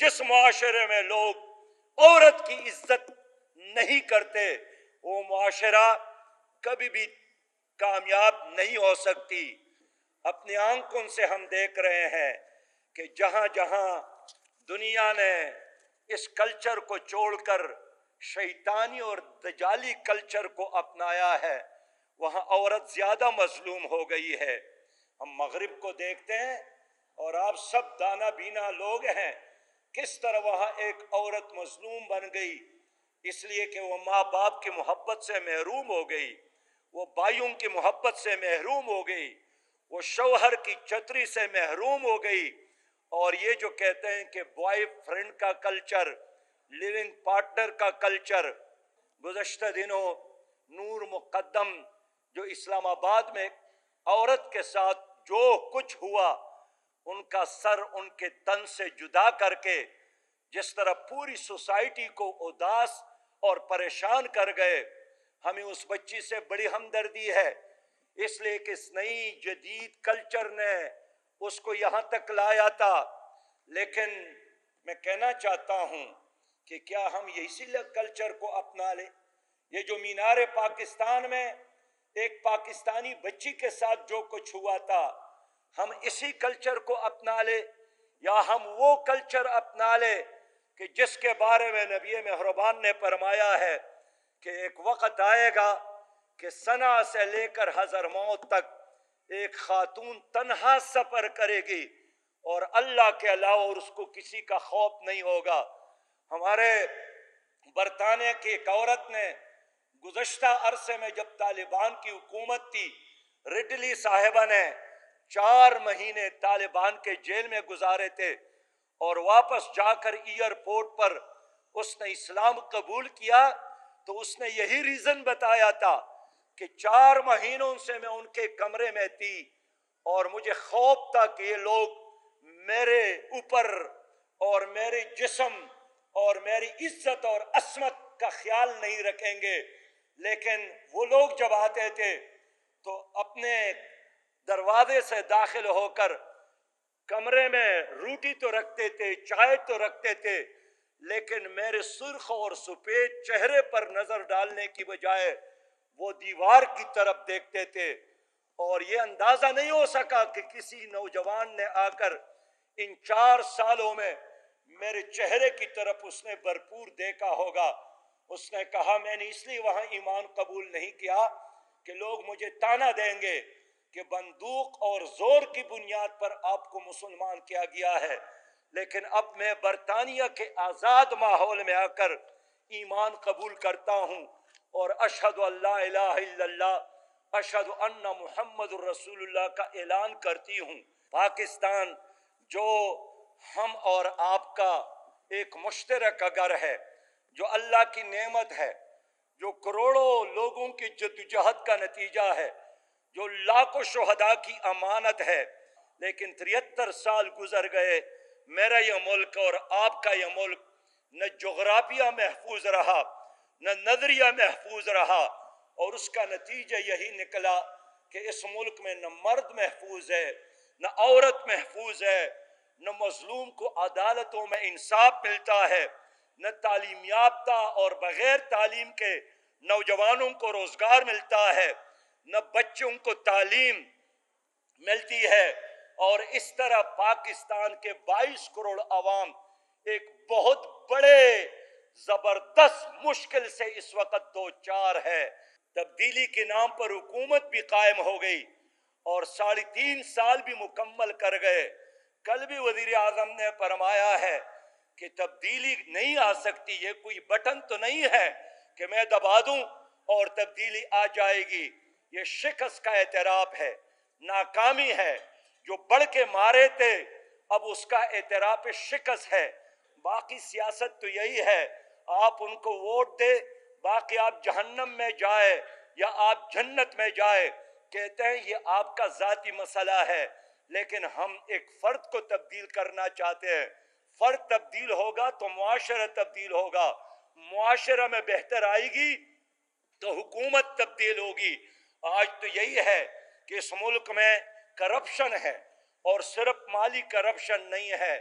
جس معاشرے میں لوگ عورت کی عزت نہیں کرتے وہ معاشرہ کبھی بھی کامیاب نہیں ہو سکتی۔ اپنی آنکھوں سے ہم دیکھ رہے ہیں کہ جہاں جہاں دنیا نے اس کلچر کو چھوڑ کر شیطانی اور دجالی کلچر کو اپنایا ہے وہاں عورت زیادہ مظلوم ہو گئی ہے۔ ہم مغرب کو دیکھتے ہیں اور آپ سب دانا بینا لوگ ہیں، کس طرح وہاں ایک عورت مظلوم بن گئی اس لیے کہ وہ ماں باپ کی محبت سے محروم ہو گئی، وہ بھائیوں کی محبت سے محروم ہو گئی، وہ شوہر کی چھتری سے محروم ہو گئی۔ اور یہ جو کہتے ہیں کہ بوائے فرینڈ کا کلچر، لیونگ پارٹنر کا کلچر، گزشتہ دنوں نور مقدم جو اسلام آباد میں عورت کے ساتھ جو کچھ ہوا، ان کا سر ان کے تن سے جدا کر کے جس طرح پوری سوسائٹی کو اداس اور پریشان کر گئے، ہمیں اس بچی سے بڑی ہمدردی ہے، اس لیے کہ اس نئی جدید کلچر نے اس کو یہاں تک لایا تھا۔ لیکن میں کہنا چاہتا ہوں کہ کیا ہم اسی کلچر کو اپنا لیں؟ یہ جو مینار پاکستان میں ایک پاکستانی بچی کے ساتھ جو کچھ ہوا تھا، ہم اسی کلچر کو اپنا لیں یا ہم وہ کلچر اپنا لیں کہ جس کے بارے میں نبی مہربان نے فرمایا ہے کہ ایک وقت آئے گا کہ صنعا سے لے کر حضرموت تک ایک خاتون تنہا سفر کرے گی اور اللہ کے علاوہ اور اس کو کسی کا خوف نہیں ہوگا۔ ہمارے برطانیہ کی ایک عورت نے گزشتہ عرصے میں جب طالبان کی حکومت تھی، رڈلی صاحبہ نے 4 مہینے طالبان کے جیل میں گزارے تھے اور واپس جا کر ایئرپورٹ پر اس نے اسلام قبول کیا تو اس نے یہی ریزن بتایا تھا کہ 4 مہینوں سے میں ان کے کمرے میں تھی اور مجھے خوف تھا کہ یہ لوگ میرے اوپر اور میرے جسم اور میری عزت اور عصمت کا خیال نہیں رکھیں گے۔ لیکن وہ لوگ جب آتے تھے تو اپنے دروازے سے داخل ہو کر کمرے میں روٹی تو رکھتے تھے، چائے تو رکھتے تھے، لیکن میرے سرخ اور سفید چہرے پر نظر ڈالنے کی بجائے وہ دیوار کی طرف دیکھتے تھے۔ اور یہ اندازہ نہیں ہو سکا کہ کسی نوجوان نے آ کر ان 4 سالوں میں میرے چہرے کی طرف اس نے بھرپور دیکھا ہوگا۔ اس نے کہا میں نے اس لیے وہاں ایمان قبول نہیں کیا کہ لوگ مجھے تانا دیں گے کہ بندوق اور زور کی بنیاد پر آپ کو مسلمان کیا گیا ہے، لیکن اب میں برطانیہ کے آزاد ماحول میں آ کر ایمان قبول کرتا ہوں اور اشہد ان لا الہ الا اللہ اشہد ان محمد الرسول اللہ کا اعلان کرتی ہوں۔ پاکستان جو ہم اور آپ کا ایک مشترکہ گھر ہے، جو اللہ کی نعمت ہے، جو کروڑوں لوگوں کی جدوجہد کا نتیجہ ہے، جو لاکھوں شہداء کی امانت ہے، لیکن 73 سال گزر گئے، میرا یہ ملک اور آپ کا یہ ملک نہ جغرافیہ محفوظ رہا نہ نظریہ محفوظ رہا، اور اس کا نتیجہ یہی نکلا کہ اس ملک میں نہ مرد محفوظ ہے نہ عورت محفوظ ہے، نہ مظلوم کو عدالتوں میں انصاف ملتا ہے، نہ تعلیم یافتہ اور بغیر تعلیم کے نوجوانوں کو روزگار ملتا ہے، نہ بچوں کو تعلیم ملتی ہے۔ اور اس طرح پاکستان کے 22 کروڑ عوام ایک بہت بڑے زبردست مشکل سے اس وقت دو چار ہے۔ تبدیلی کے نام پر حکومت بھی قائم ہو گئی اور 3.5 سال بھی مکمل کر گئے۔ کل بھی وزیر اعظم نے فرمایا ہے کہ تبدیلی نہیں آ سکتی، یہ کوئی بٹن تو نہیں ہے کہ میں دبا دوں اور تبدیلی آ جائے گی۔ یہ شکست کا اعتراف ہے، ناکامی ہے۔ جو بڑھ کے مارے تھے اب اس کا اعتراف شکست ہے۔ باقی سیاست تو یہی ہے، آپ ان کو ووٹ دے، باقی آپ جہنم میں جائے یا آپ جنت میں جائے، کہتے ہیں یہ آپ کا ذاتی مسئلہ ہے، لیکن ہم ایک فرد کو تبدیل کرنا چاہتے ہیں۔ فرد تبدیل ہوگا تو معاشرہ تبدیل ہوگا، معاشرہ میں بہتر آئے گی تو حکومت تبدیل ہوگی۔ آج تو یہی ہے کہ اس ملک میں کرپشن ہے، اور صرف مالی کرپشن نہیں ہے،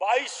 22